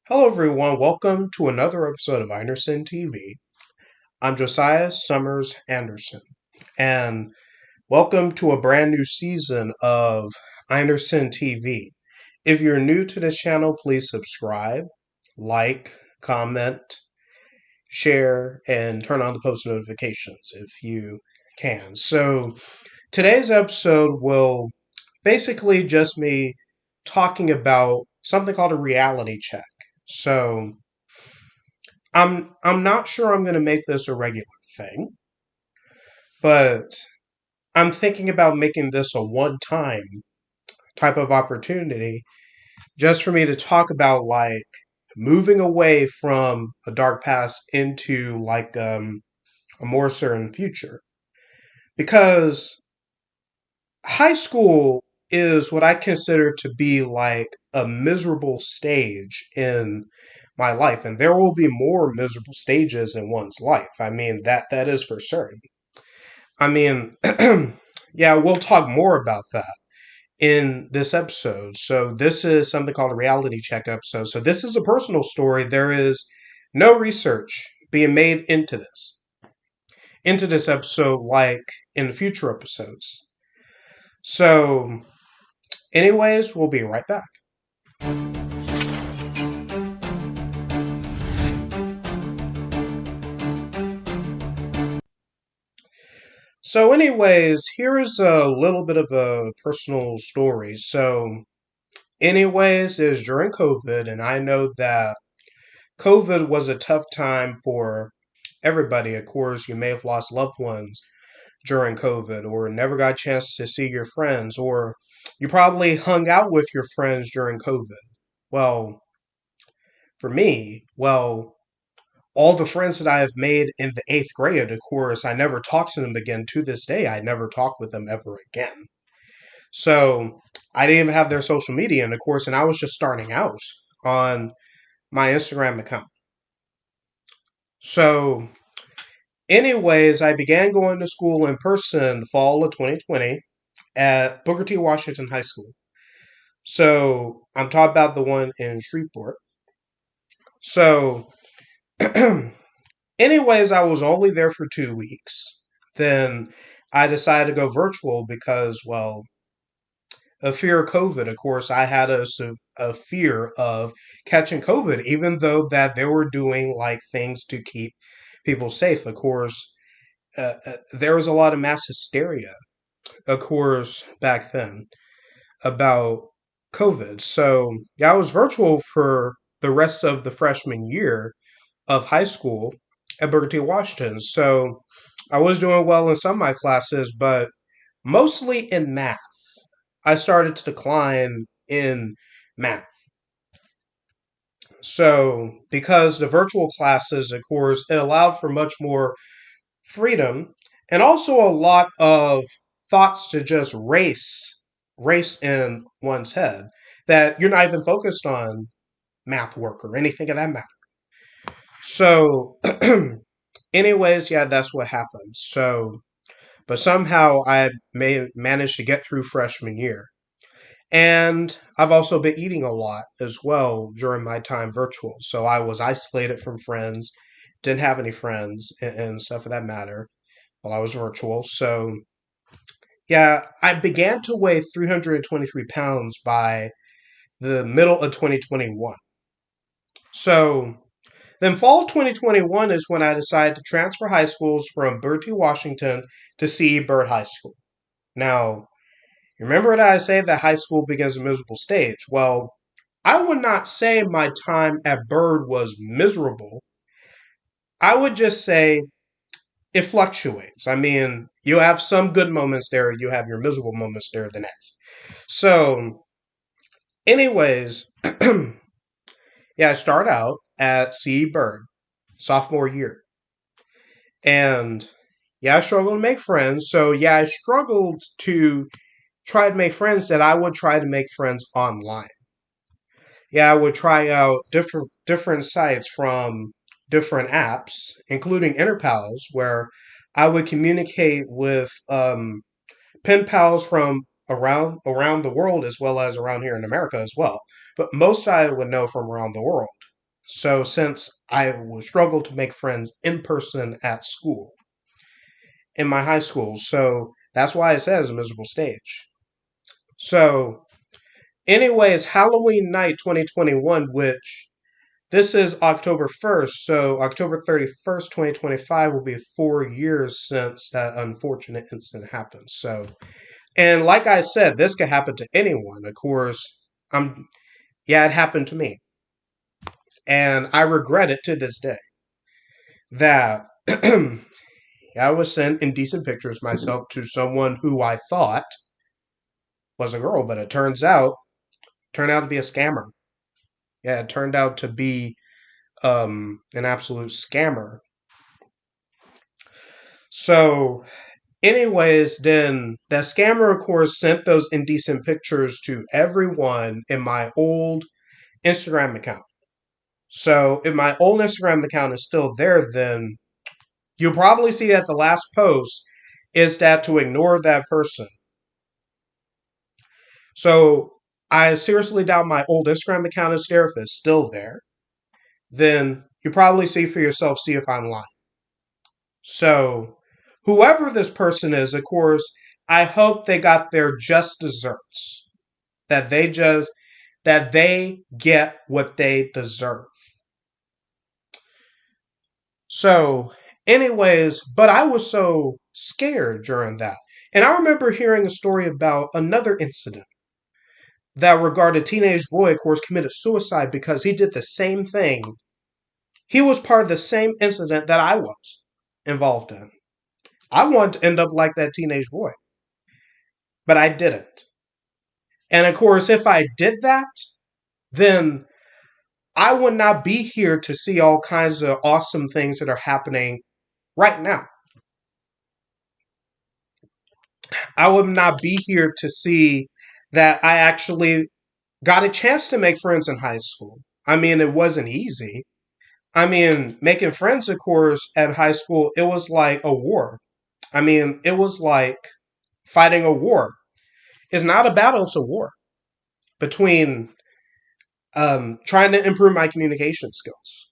Hello, everyone. Welcome to another episode of Einerson TV. I'm Josiah Summers Anderson, and welcome to a brand new season of Einerson TV. If you're new to this channel, please subscribe, like, comment, share, and turn on the post notifications if you can. So, today's episode will basically just me talking about something called a reality check. So, I'm not sure I'm going to make this a regular thing, but I'm thinking about making this a one-time type of opportunity just for me to talk about like moving away from a dark past into like a more certain future. Because high school is what I consider to be like a miserable stage in my life, and there will be more miserable stages in one's life. I mean, that is for certain. I mean, yeah, we'll talk more about that in this episode. So this is something called a reality check episode. So this is a personal story. There is no research being made into this episode like in future episodes. So anyways, we'll be right back. So anyways, here is a little bit of a personal story. So anyways, is during COVID, and I know that COVID was a tough time for everybody. Of course, you may have lost loved ones during COVID, or never got a chance to see your friends, or you probably hung out with your friends during COVID. Well, for me, all the friends that I have made in the eighth grade, of course, I never talked to them again. To this day, I never talked with them ever again. So I didn't even have their social media, and of course, and I was just starting out on my Instagram account. So anyways, I began going to school in person fall of 2020 at Booker T. Washington High School. So I'm talking about the one in Shreveport. So, anyways, I was only there for 2 weeks. Then I decided to go virtual because, well, a fear of COVID. Of course, I had a fear of catching COVID, even though that they were doing like things to keep people safe. Of course, there was a lot of mass hysteria, of course, back then about COVID. So, yeah, I was virtual for the rest of the freshman year of high school at Booker T. Washington. So, I was doing well in some of my classes, but mostly in math. I started to decline in math. So, because the virtual classes, of course, it allowed for much more freedom and also a lot of thoughts to just race in one's head that you're not even focused on math work or anything of that matter. So anyways, yeah, that's what happened. So but somehow I managed to get through freshman year. And I've also been eating a lot as well during my time virtual. So I was isolated from friends, didn't have any friends and stuff of that matter while I was virtual. So yeah, I began to weigh 323 pounds by the middle of 2021. So then fall 2021 is when I decided to transfer high schools from Bertie, Washington to C. Bird High School. Now, remember that I say that high school begins a miserable stage. Well, I would not say my time at Bird was miserable. I would just say it fluctuates. I mean, you have some good moments there, you have your miserable moments there the next. So, anyways, yeah, I start out at C. Bird, sophomore year. And yeah, I struggled to make friends. So, yeah, I struggled to try to make friends that I would try to make friends online. Yeah, I would try out different sites from different apps, including Interpals, where I would communicate with pen pals from around the world as well as around here in America as well. But most I would know from around the world. So since I would struggle to make friends in person at school, in my high school, so that's why it says a miserable stage. So, anyways, Halloween night 2021, which this is October 1st, so October 31st, 2025 will be 4 years since that unfortunate incident happened. So, and like I said, this could happen to anyone. Of course, yeah, it happened to me. And I regret it to this day that I was sent indecent pictures myself to someone who I thought was a girl, but it turned out to be a scammer. Yeah, it turned out to be an absolute scammer. So, anyways, then that scammer, of course, sent those indecent pictures to everyone in my old Instagram account. So, if my old Instagram account is still there, then you'll probably see that the last post is that to ignore that person. So, I seriously doubt my old Instagram account is there. If it's still there, then you probably see for yourself, see if I'm lying. So, whoever this person is, of course, I hope they got their just desserts. That they just that they get what they deserve. So, anyways, but I was so scared during that. And I remember hearing a story about another incident that regarded a teenage boy, of course, committed suicide because he did the same thing. He was part of the same incident that I was involved in. I wanted to end up like that teenage boy, but I didn't. And of course, if I did that, then I would not be here to see all kinds of awesome things that are happening right now. I would not be here to see that I actually got a chance to make friends in high school. I mean, it wasn't easy. I mean, making friends, of course, at high school, it was like a war. I mean, it was like fighting a war. It's not a battle, it's a war between trying to improve my communication skills.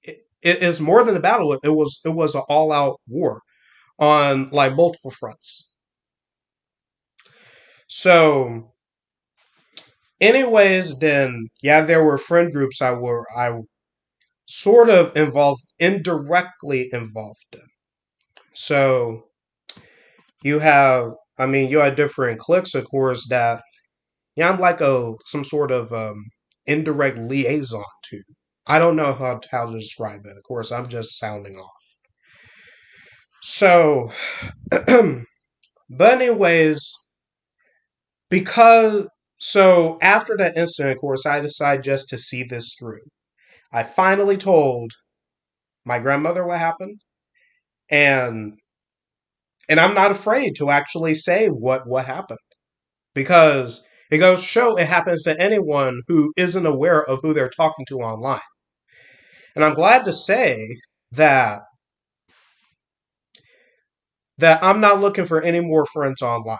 It is more than a battle. It was an all out war on like multiple fronts. So, anyways, then yeah, there were friend groups I sort of indirectly involved in. So you had different cliques, of course, that yeah, I'm like a some sort of indirect liaison to. I don't know how to describe it. Of course, I'm just sounding off. So, but anyways, because after that incident, of course, I decided just to see this through. I finally told my grandmother what happened, and I'm not afraid to actually say what happened because it goes to show it happens to anyone who isn't aware of who they're talking to online. And I'm glad to say that I'm not looking for any more friends online.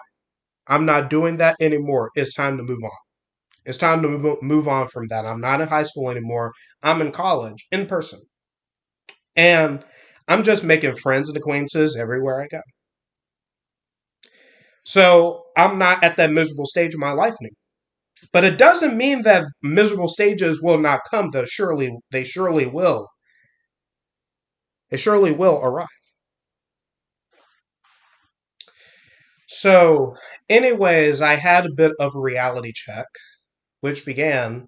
I'm not doing that anymore. It's time to move on. It's time to move on from that. I'm not in high school anymore. I'm in college in person. And I'm just making friends and acquaintances everywhere I go. So I'm not at that miserable stage of my life anymore. But it doesn't mean that miserable stages will not come. They surely will. They surely will arrive. So, anyways, I had a bit of a reality check, which began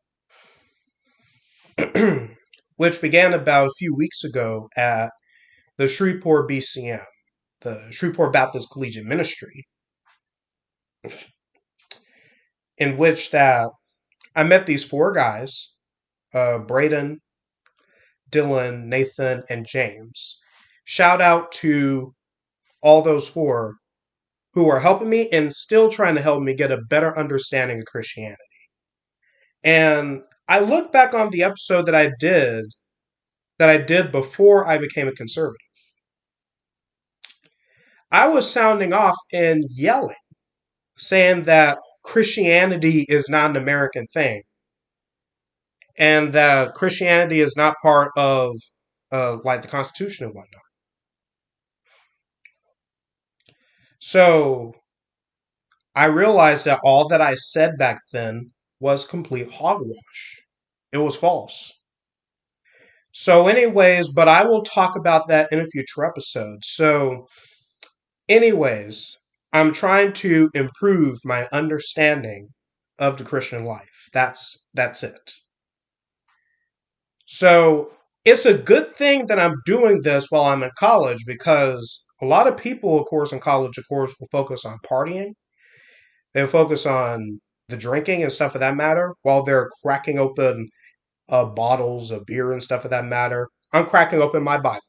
which began about a few weeks ago at the Shreveport BCM, the Shreveport Baptist Collegiate Ministry, in which that I met these four guys, Braden, Dylan, Nathan, and James. Shout out to all those four who are helping me and still trying to help me get a better understanding of Christianity. And I look back on the episode that I did before I became a conservative. I was sounding off and yelling, saying that Christianity is not an American thing. and that Christianity is not part of like the Constitution and whatnot. So I realized that all that I said back then was complete hogwash. It was false. So, anyways, but I will talk about that in a future episode. So, anyways, I'm trying to improve my understanding of the Christian life. That's it. So, it's a good thing that I'm doing this while I'm in college because a lot of people, of course, in college, of course, will focus on partying. They'll focus on the drinking and stuff of that matter while they're cracking open bottles of beer and stuff of that matter. I'm cracking open my Bible.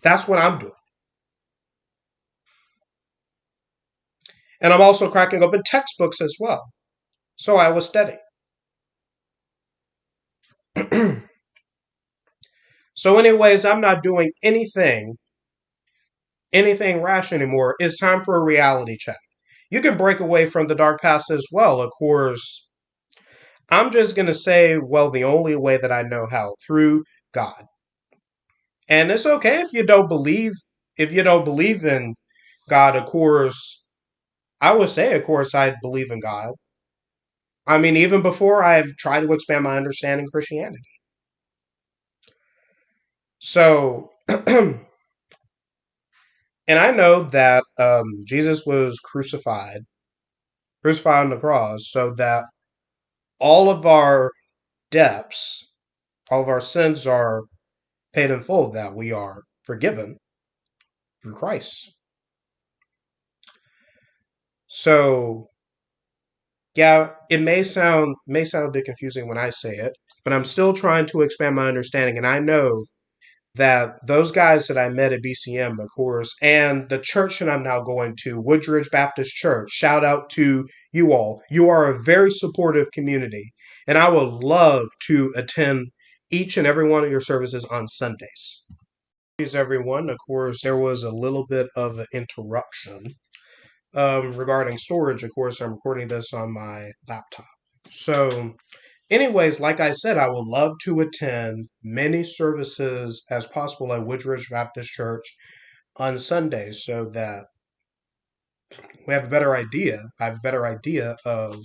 That's what I'm doing. And I'm also cracking open textbooks as well. So I was studying. So, anyways, I'm not doing anything rash anymore. It's time for a reality check. You can break away from the dark past as well, of course. I'm just going to say, well, the only way that I know how, through God. And it's okay if you don't believe in God, of course. I would say, of course, I believe in God. I mean, even before I've tried to expand my understanding of Christianity. So, and I know that Jesus was crucified on the cross, so that all of our debts, all of our sins are paid in full, that we are forgiven through Christ. So, yeah, it may sound a bit confusing when I say it, but I'm still trying to expand my understanding, and I know that those guys that I met at BCM, of course, and the church that I'm now going to, Woodridge Baptist Church, shout out to you all. You are a very supportive community, and I would love to attend each and every one of your services on Sundays. Please, everyone. Of course, there was a little bit of an interruption regarding storage. Of course, I'm recording this on my laptop. So, anyways, like I said, I would love to attend many services as possible at Woodridge Baptist Church on Sundays so that we have a better idea. I have a better idea of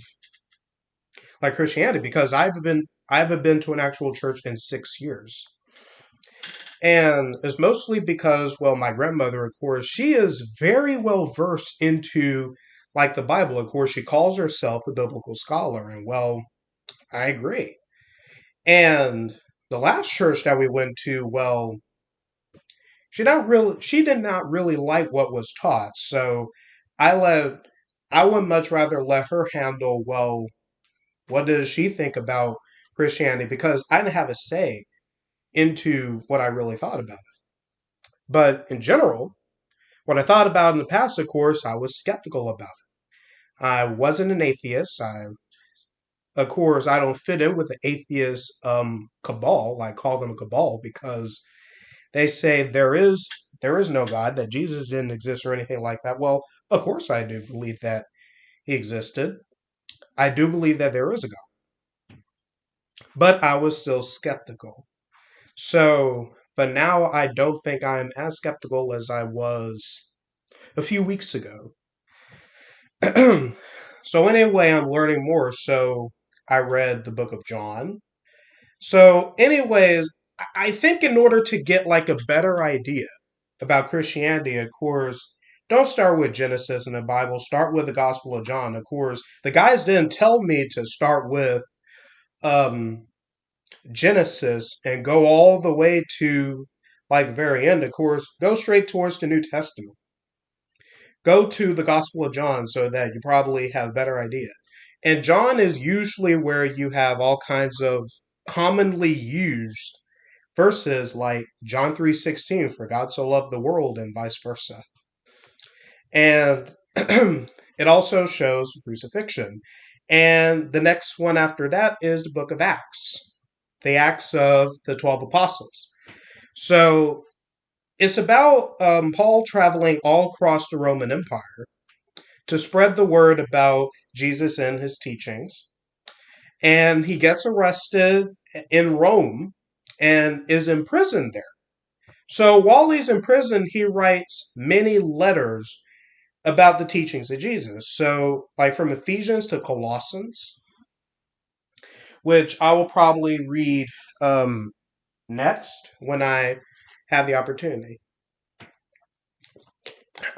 like Christianity because I haven't been to an actual church in 6 years. And it's mostly because, well, my grandmother, of course, she is very well versed into like the Bible. Of course, she calls herself a biblical scholar, and well, I agree. And the last church that we went to, well, she did not really like what was taught. So I let I would much rather let her handle, well, what does she think about Christianity? Because I didn't have a say into what I really thought about it. But in general, what I thought about in the past, of course, I was skeptical about it. I wasn't an atheist. Of course, I don't fit in with the atheist cabal. I call them a cabal because they say there is no God, that Jesus didn't exist or anything like that. Well, of course I do believe that he existed. I do believe that there is a God. But I was still skeptical. So, but now I don't think I'm as skeptical as I was a few weeks ago. So anyway, I'm learning more. So I read the book of John. So, anyways, I think in order to get like a better idea about Christianity, of course, don't start with Genesis in the Bible. Start with the Gospel of John. Of course, the guys didn't tell me to start with um, Genesis and go all the way to like the very end. Of course, go straight towards the New Testament. Go to the Gospel of John so that you probably have a better idea. And John is usually where you have all kinds of commonly used verses like John 3:16, for God so loved the world, and vice versa. And it also shows crucifixion. And the next one after that is the book of Acts, the Acts of the 12 apostles. So it's about Paul traveling all across the Roman Empire to spread the word about Jesus and his teachings. and he gets arrested in Rome and is imprisoned there. So while he's in prison, he writes many letters about the teachings of Jesus. So, like from Ephesians to Colossians, which I will probably read next when I have the opportunity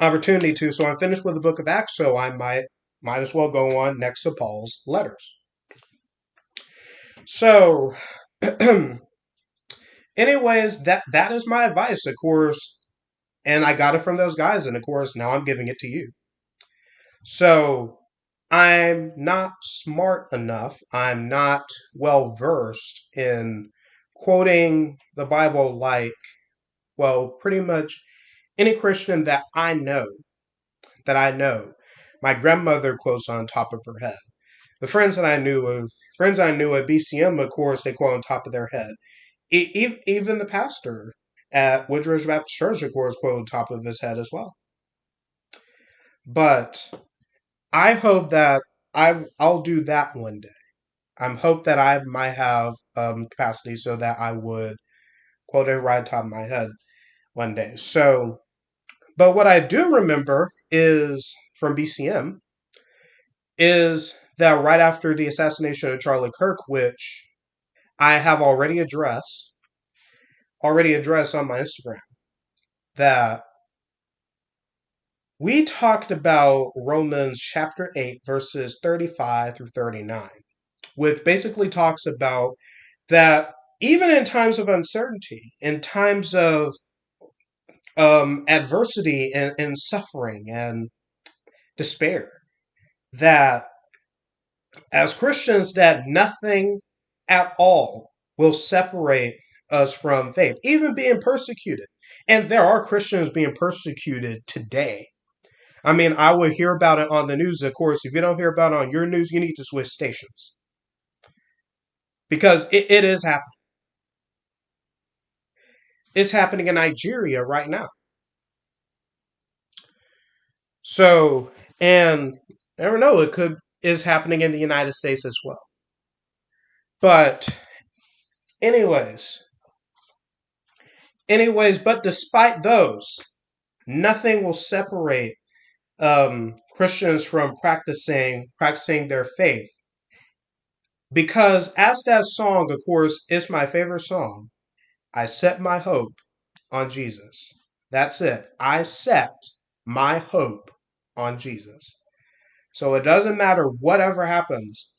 to. So I'm finished with the book of Acts, so I might as well go on next to Paul's letters. So, anyways, that is my advice, of course, and I got it from those guys, and of course now I'm giving it to you. So I'm not smart enough. I'm not well versed in quoting the Bible like, well, pretty much any Christian that I know. My grandmother quotes on top of her head. The friends I knew at BCM, of course, they quote on top of their head. Even the pastor at Woodridge Baptist Church, of course, quote on top of his head as well. But I hope that I'll do that one day. I hope that I might have capacity so that I would quote it right on top of my head one day. So, but what I do remember is from BCM is that right after the assassination of Charlie Kirk, which I have already addressed on my Instagram, that we talked about Romans chapter 8, verses 35 through 39, which basically talks about that even in times of uncertainty, in times of adversity and suffering and despair, that as Christians, that nothing at all will separate us from faith, even being persecuted. And there are Christians being persecuted today. I mean, I would hear about it on the news, of course. If you don't hear about it on your news, you need to switch stations. Because it is happening. It's happening in Nigeria right now. So, and I don't know, is happening in the United States as well. But anyways, but despite those, nothing will separate Christians from practicing their faith. Because as that song, of course, is my favorite song, I set my hope on Jesus. That's it. I set my hope on Jesus. So it doesn't matter whatever happens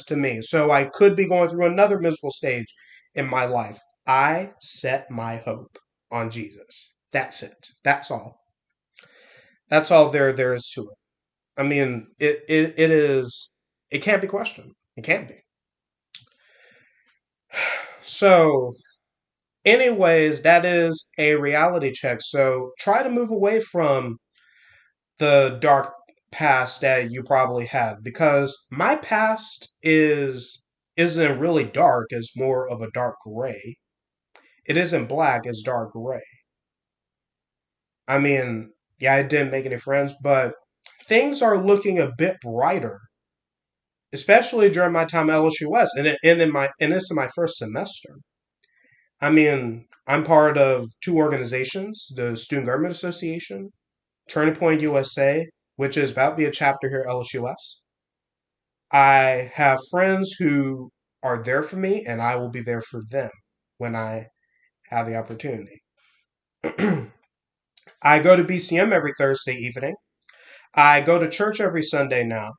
to me. So I could be going through another miserable stage in my life. I set my hope on Jesus. That's it. That's all. That's all there is to it. I mean, it can't be questioned. It can't be. So, anyways, that is a reality check. So try to move away from the dark past that you probably had, because my past isn't really dark. It's more of a dark gray. It isn't black. It's dark gray. I mean, yeah, I didn't make any friends, but things are looking a bit brighter, especially during my time at LSU West, and this is my first semester. I mean, I'm part of two organizations: the Student Government Association, Turning Point USA, which is about to be a chapter here at LSUS. I have friends who are there for me, and I will be there for them when I have the opportunity. I go to BCM every Thursday evening. I go to church every Sunday now.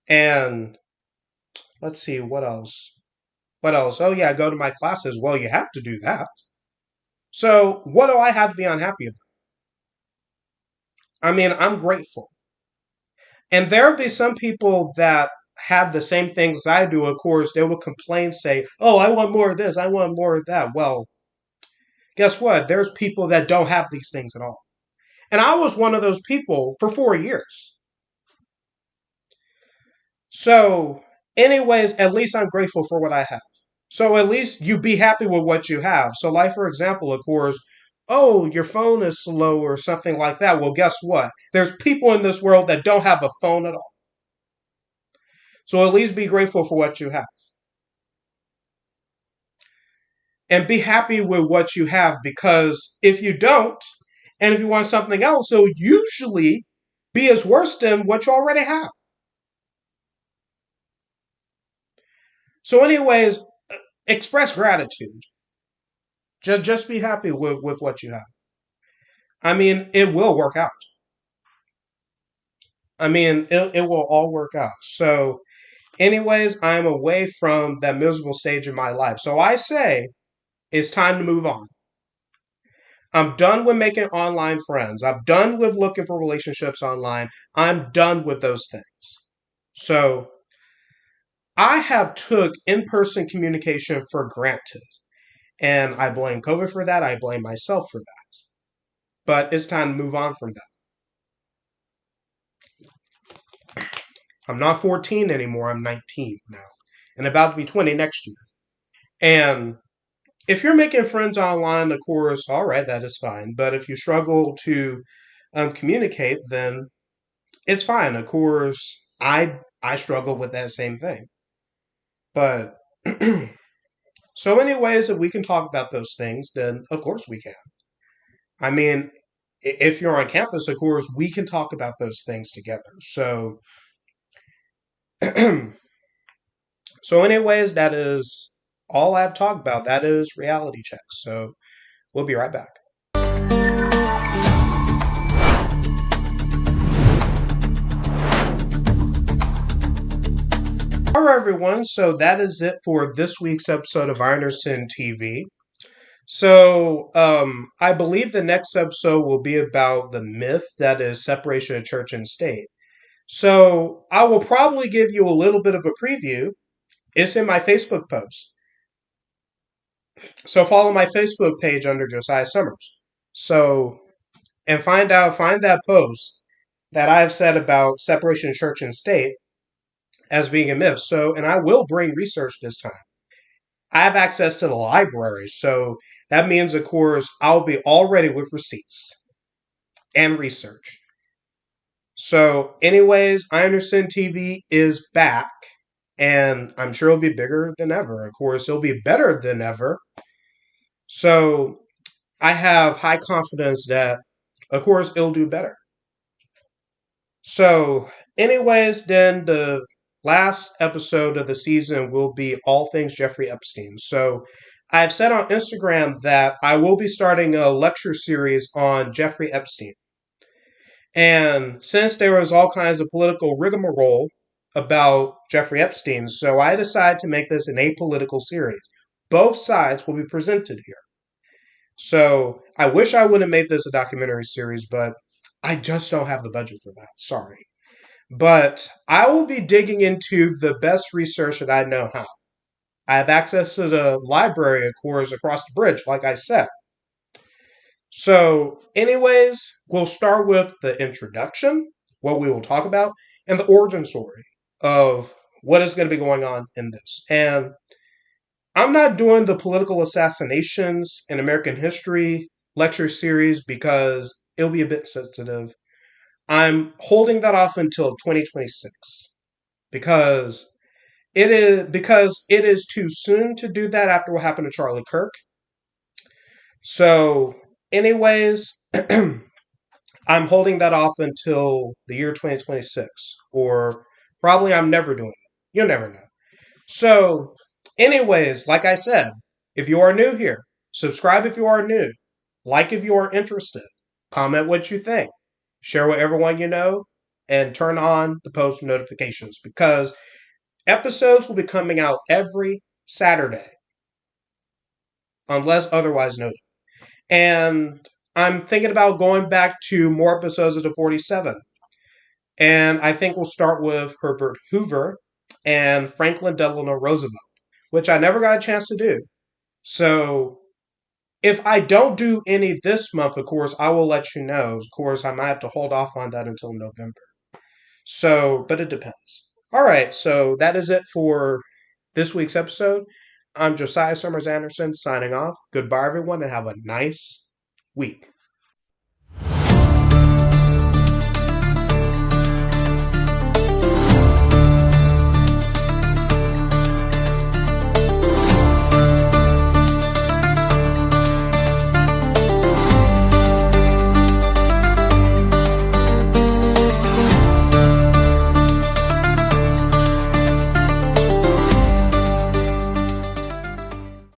And let's see, what else? What else? Oh, yeah, I go to my classes. Well, you have to do that. So, what do I have to be unhappy about? I mean, I'm grateful. And there'll be some people that have the same things I do. Of course, they will complain, say, oh, I want more of this, I want more of that. Well, guess what? There's people that don't have these things at all. And I was one of those people for 4 years. So, anyways, at least I'm grateful for what I have. So at least you be happy with what you have. So, like, for example, of course, oh, your phone is slow or something like that. Well, guess what? There's people in this world that don't have a phone at all. So at least be grateful for what you have. And be happy with what you have, because if you don't, and if you want something else, it'll usually be as worse than what you already have. So, anyways, express gratitude. Just be happy with what you have. I mean, it will work out. I mean, it will all work out. So, anyways, I'm away from that miserable stage in my life. So I say it's time to move on. I'm done with making online friends. I'm done with looking for relationships online. I'm done with those things. So I have took in-person communication for granted. And I blame COVID for that. I blame myself for that. But it's time to move on from that. I'm not 14 anymore. I'm 19 now. And about to be 20 next year. And if you're making friends online, of course, all right, that is fine. But if you struggle to communicate, then it's fine. Of course, I struggle with that same thing. But so many ways that we can talk about those things, then of course we can. I mean, if you're on campus, of course, we can talk about those things together. So, so anyways, that is all I've talked about. That is reality check. So we'll be right back. All right, everyone. So that is it for this week's episode of Ironson TV. So I believe the next episode will be about the myth that is separation of church and state. So I will probably give you a little bit of a preview. It's in my Facebook post. So follow my Facebook page under Josiah Summers. So and find that post that I have said about separation of church and state as being a myth. So, and I will bring research this time. I have access to the library, so that means, of course, I'll be all ready with receipts and research. So, anyways, Ironson TV is back, and I'm sure it'll be bigger than ever. Of course, it'll be better than ever. So, I have high confidence that, of course, it'll do better. So, anyways, then the last episode of the season will be all things Jeffrey Epstein. So, I've said on Instagram that I will be starting a lecture series on Jeffrey Epstein. And since there was all kinds of political rigmarole about Jeffrey Epstein, so I decided to make this an apolitical series. Both sides will be presented here. So I wish I would have made this a documentary series, but I just don't have the budget for that. Sorry. But I will be digging into the best research that I know how. I have access to the library, of course, across the bridge, like I said. So, anyways, we'll start with the introduction, what we will talk about, and the origin story of what is going to be going on in this. And I'm not doing the political assassinations in American history lecture series because it'll be a bit sensitive. I'm holding that off until 2026 because it is too soon to do that after what happened to Charlie Kirk. So, anyways, I'm holding that off until the year 2026, or probably I'm never doing it. You'll never know. So, anyways, like I said, if you are new here, subscribe if you are new, like if you are interested, comment what you think, share with everyone you know, and turn on the post notifications because episodes will be coming out every Saturday, unless otherwise noted. And I'm thinking about going back to more episodes of the 47. And I think we'll start with Herbert Hoover and Franklin Delano Roosevelt, which I never got a chance to do. So if I don't do any this month, of course, I will let you know. Of course, I might have to hold off on that until November. So, but it depends. All right, so that is it for this week's episode. I'm Josiah Summers Anderson signing off. Goodbye, everyone, and have a nice week.